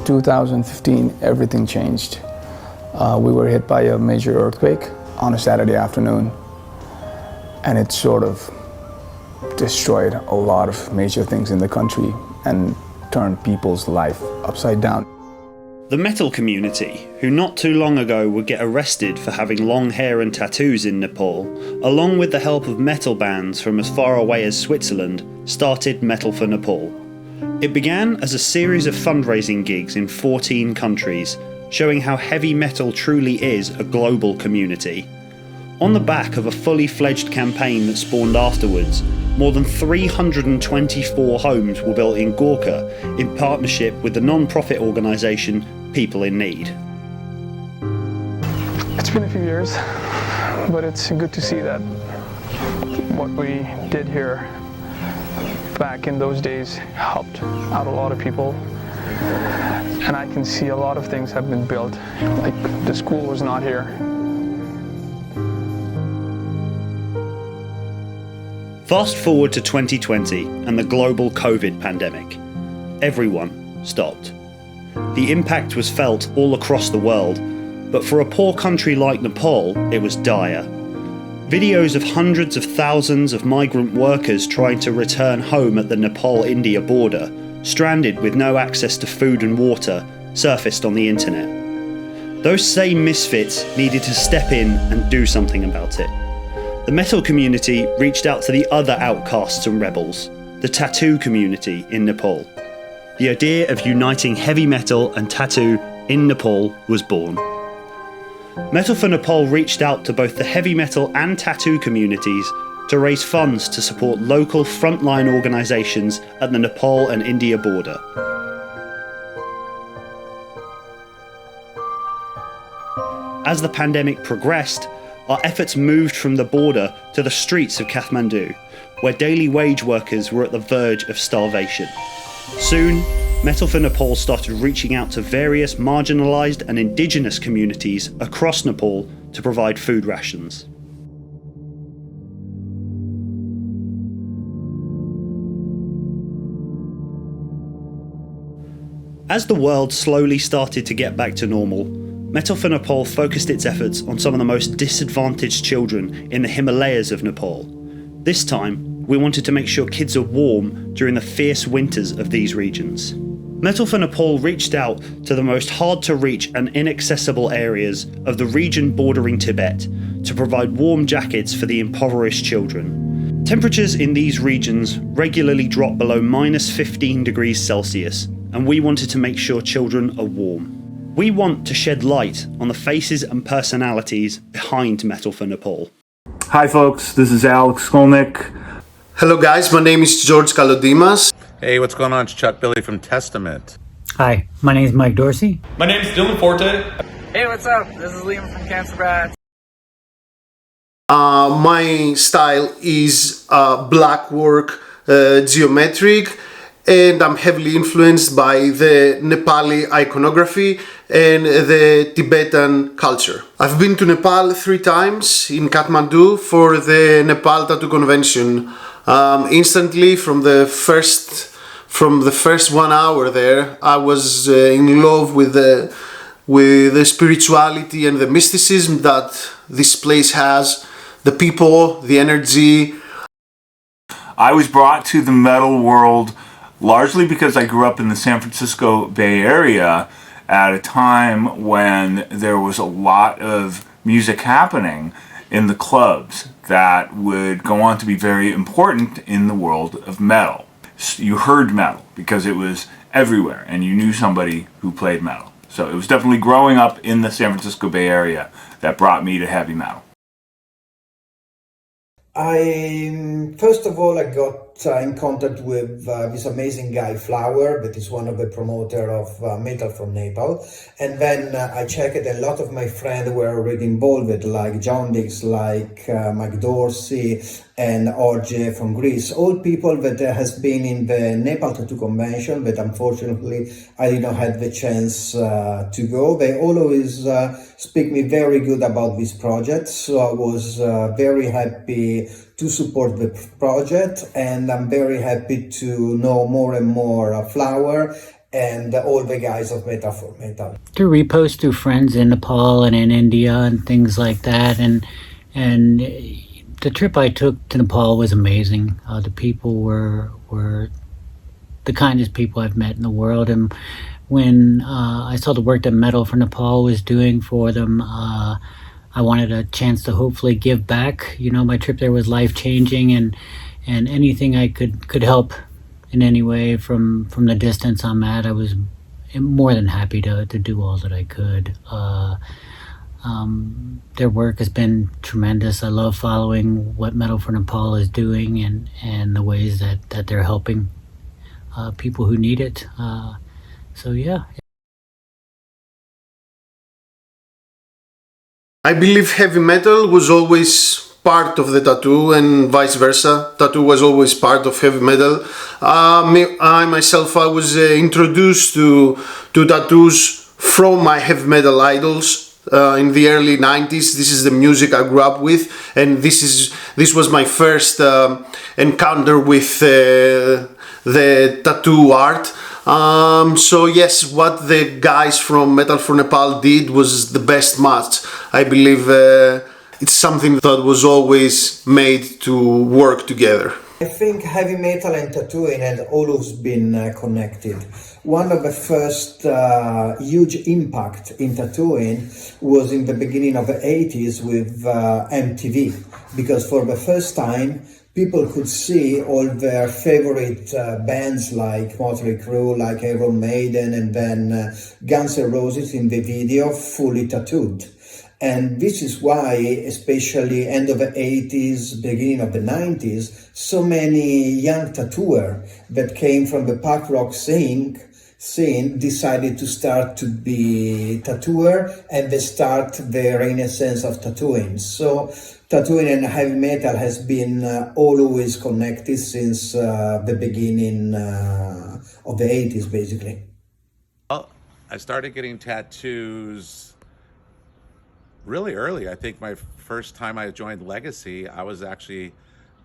2015, everything changed. We were hit by a major earthquake on a Saturday afternoon, and it sort of destroyed a lot of major things in the country and turned people's life upside down. The metal community, who not too long ago would get arrested for having long hair and tattoos in Nepal, along with the help of metal bands from as far away as Switzerland, started Metal for Nepal. It began as a series of fundraising gigs in 14 countries, showing how heavy metal truly is a global community. On the back of a fully fledged campaign that spawned afterwards, more than 324 homes were built in Gorkha in partnership with the non-profit organisation People in Need. It's been a few years, but it's good to see that what we did here back in those days helped out a lot of people. And I can see a lot of things have been built, like the school was not here. Fast forward to 2020 and the global COVID pandemic. Everyone stopped. The impact was felt all across the world, but for a poor country like Nepal, it was dire. Videos of hundreds of thousands of migrant workers trying to return home at the Nepal-India border, stranded with no access to food and water, surfaced on the internet. Those same misfits needed to step in and do something about it. The metal community reached out to the other outcasts and rebels, the tattoo community in Nepal. The idea of uniting heavy metal and tattoo in Nepal was born. Metal for Nepal reached out to both the heavy metal and tattoo communities to raise funds to support local frontline organisations at the Nepal and India border. As the pandemic progressed, our efforts moved from the border to the streets of Kathmandu, where daily wage workers were at the verge of starvation. Soon, Metal for Nepal started reaching out to various marginalised and indigenous communities across Nepal to provide food rations. As the world slowly started to get back to normal, Metal for Nepal focused its efforts on some of the most disadvantaged children in the Himalayas of Nepal. This time, we wanted to make sure kids are warm during the fierce winters of these regions. Metal for Nepal reached out to the most hard-to-reach and inaccessible areas of the region bordering Tibet to provide warm jackets for the impoverished children. Temperatures in these regions regularly drop below -15 degrees Celsius, and we wanted to make sure children are warm. We want to shed light on the faces and personalities behind Metal for Nepal. Hi folks, this is Alex Skolnick. Hello guys, my name is George Kalodimas. Hey, what's going on? It's Chuck Billy from Testament. Hi, my name is Mike Dorsey. My name is Dylan Forte. Hey, what's up? This is Liam from Cancer Bats. My style is black work, geometric, and I'm heavily influenced by the Nepali iconography and the Tibetan culture. I've been to Nepal 3 times in Kathmandu for the Nepal Tattoo Convention. Instantly from the first 1 hour there, I was in love with the spirituality and the mysticism that this place has, the people, the energy. I was brought to the metal world largely because I grew up in the San Francisco Bay Area at a time when there was a lot of music happening in the clubs that would go on to be very important in the world of metal. You heard metal because it was everywhere and you knew somebody who played metal. So it was definitely growing up in the San Francisco Bay Area that brought me to heavy metal. First of all, I got in contact with this amazing guy, Flower, that is one of the promoter of Metal from Nepal. And then I checked a lot of my friends were already involved, like John Dix, like Mike Dorsey, and Orje from Greece. All people that has been in the Nepal Tattoo Convention, but unfortunately I did not have the chance to go. They always speak me very good about this project, so I was very happy to support the project, and I'm very happy to know more and more Flower and all the guys of Metal for Metal. Through reposts through friends in Nepal and in India and things like that, and the trip I took to Nepal was amazing. The people were the kindest people I've met in the world, and when I saw the work that Metal for Nepal was doing for them, I wanted a chance to hopefully give back. You know, my trip there was life changing, and anything I could help in any way from the distance I'm at, I was more than happy to do all that I could. Their work has been tremendous. I love following what Metal for Nepal is doing and the ways that they're helping people who need it. So yeah. I believe heavy metal was always part of the tattoo and vice versa. Tattoo was always part of heavy metal. I myself, I was introduced to tattoos from my heavy metal idols in the early 90s. This is the music I grew up with, and this was my first encounter with the tattoo art. So yes, what the guys from Metal for Nepal did was the best match. I believe it's something that was always made to work together. I think heavy metal and tattooing had always been connected. One of the first huge impact in tattooing was in the beginning of the 80s with MTV, because for the first time people could see all their favorite bands like Motley Crue, like Iron Maiden, and then Guns N' Roses in the video fully tattooed. And this is why, especially end of the 80s, beginning of the 90s, so many young tattooers that came from the punk rock scene decided to start to be tattooer, and they start the renaissance of tattooing. So tattooing and heavy metal has been always connected since the beginning of the 80s, basically. Well, I started getting tattoos really early. I think my first time I joined Legacy, I was actually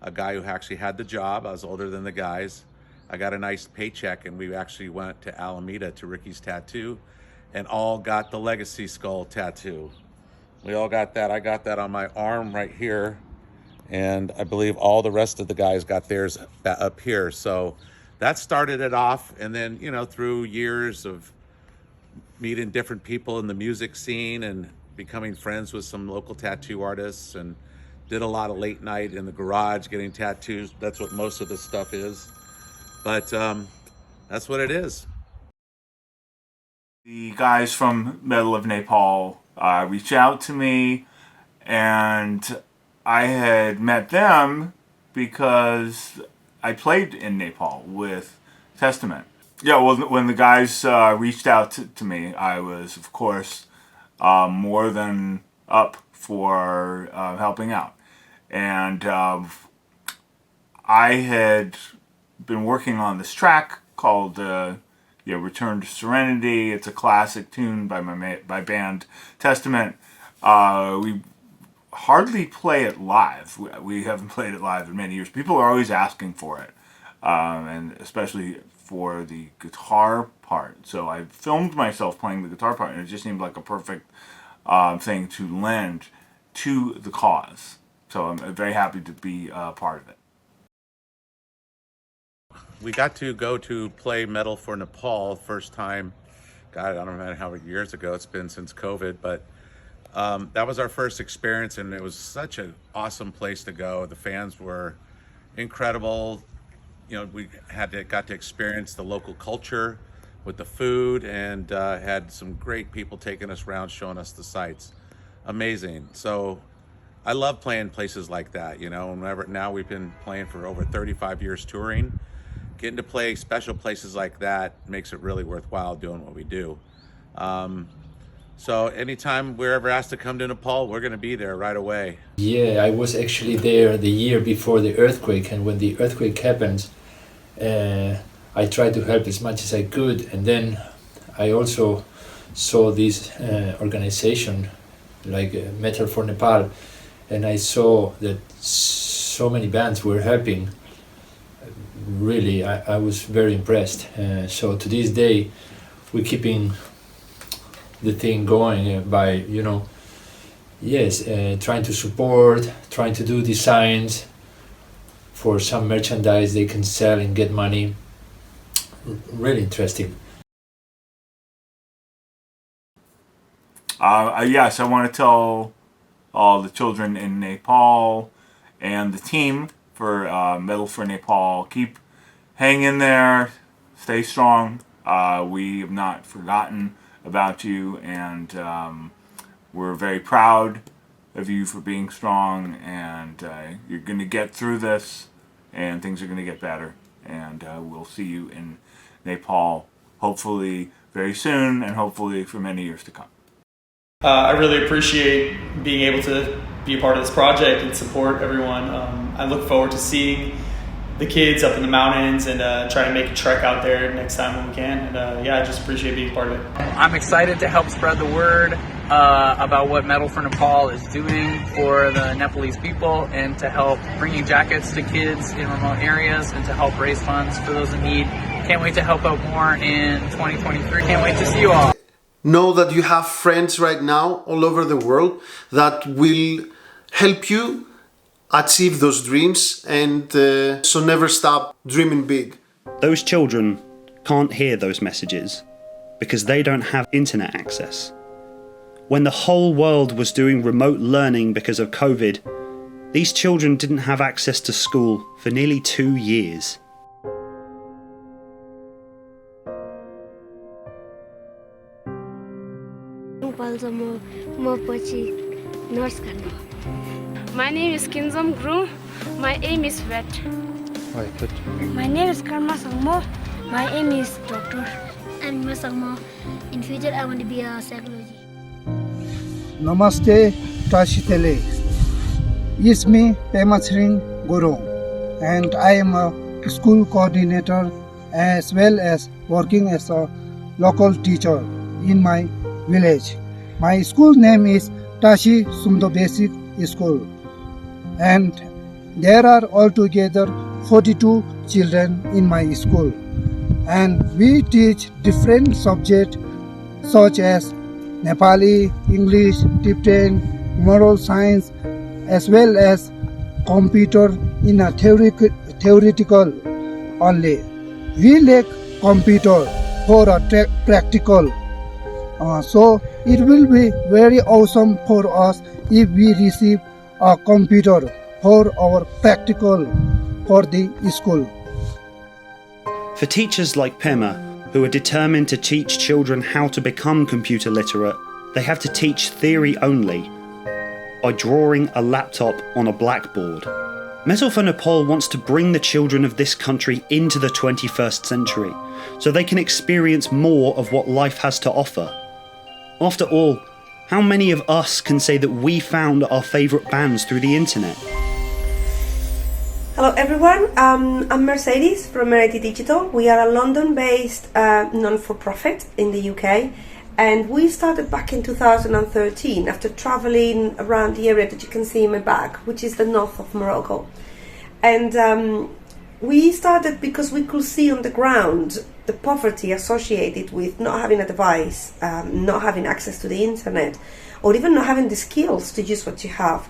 a guy who actually had the job. I was older than the guys. I got a nice paycheck, and we actually went to Alameda to Ricky's Tattoo and all got the Legacy skull tattoo. We all got that. I got that on my arm right here, and I believe all the rest of the guys got theirs up here. So that started it off, and then, you know, through years of meeting different people in the music scene and becoming friends with some local tattoo artists, and did a lot of late night in the garage getting tattoos. That's what most of this stuff is, but that's what it is. The guys from Metal of Nepal reached out to me, and I had met them because I played in Nepal with Testament. Yeah, well, when the guys reached out to me, I was, of course, more than up for helping out. And I had been working on this track called Return to Serenity. It's a classic tune by by band Testament. We hardly play it live. We haven't played it live in many years. People are always asking for it, and especially for the guitar part. So I filmed myself playing the guitar part, and it just seemed like a perfect thing to lend to the cause. So I'm very happy to be part of it. We got to go to play Metal for Nepal first time. God, I don't know how many years ago. It's been since COVID, but that was our first experience, and it was such an awesome place to go. The fans were incredible. You know, we got to experience the local culture with the food, and had some great people taking us around, showing us the sights. Amazing. So I love playing places like that, you know. Now we've been playing for over 35 years touring. Getting to play special places like that makes it really worthwhile doing what we do. So anytime we're ever asked to come to Nepal, we're going to be there right away. Yeah, I was actually there the year before the earthquake, and when the earthquake happened, I tried to help as much as I could, and then I also saw this organization like Metal for Nepal, and I saw that so many bands were helping. Really, I was very impressed. So to this day, we're keeping the thing going by, trying to support, trying to do designs for some merchandise they can sell and get money. Really interesting. Yes, I want to tell all the children in Nepal and the team for Metal for Nepal, keep hang in there, stay strong. We have not forgotten about you, and we're very proud of you for being strong, and you're going to get through this, and things are going to get better, and we'll see you in Nepal hopefully very soon, and hopefully for many years to come. I really appreciate being able to be a part of this project and support everyone. I look forward to seeing the kids up in the mountains and try to make a trek out there next time when we can. And I just appreciate being part of it. I'm excited to help spread the word about what Metal for Nepal is doing for the Nepalese people, and to help bringing jackets to kids in remote areas, and to help raise funds for those in need. Can't wait to help out more in 2023. Can't wait to see you all. Know that you have friends right now all over the world that will help you achieve those dreams, and so never stop dreaming big. Those children can't hear those messages because they don't have internet access. When the whole world was doing remote learning because of COVID, these children didn't have access to school for nearly 2 years. My name is Kinzam Gru. My aim is vet. My name is Karma Sangmo. My aim is doctor. I'm Sangmo. In future, I want to be a psychologist. Namaste, Tashitele. It's me, Pemachring Guru, and I am a school coordinator as well as working as a local teacher in my village. My school name is Tashi Sumdo Basic School, and there are altogether 42 children in my school, and we teach different subjects such as Nepali, English, Tibetan, moral science, as well as computer in a theoretical only. We lack computer for a practical. So it will be very awesome for us if we receive a computer for our practical for the school. For teachers like Pema, who are determined to teach children how to become computer literate, they have to teach theory only by drawing a laptop on a blackboard. Metal for Nepal wants to bring the children of this country into the 21st century so they can experience more of what life has to offer. After all, how many of us can say that we found our favourite bands through the internet? Hello everyone, I'm Mercedes from Merity Digital. We are a London-based non-for-profit in the UK, and we started back in 2013 after travelling around the area that you can see in my back, which is the north of Morocco. And we started because we could see on the ground the poverty associated with not having a device, not having access to the internet, or even not having the skills to use what you have.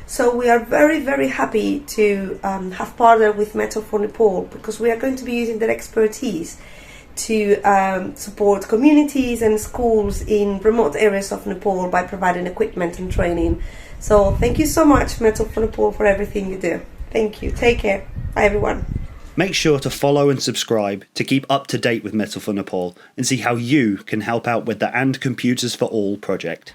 So we are very, very happy to have partnered with Metal for Nepal, because we are going to be using their expertise to support communities and schools in remote areas of Nepal by providing equipment and training. So thank you so much, Metal for Nepal, for everything you do. Thank you. Take care. Bye, everyone. Make sure to follow and subscribe to keep up to date with Metal for Nepal and see how you can help out with the And Computers for All project.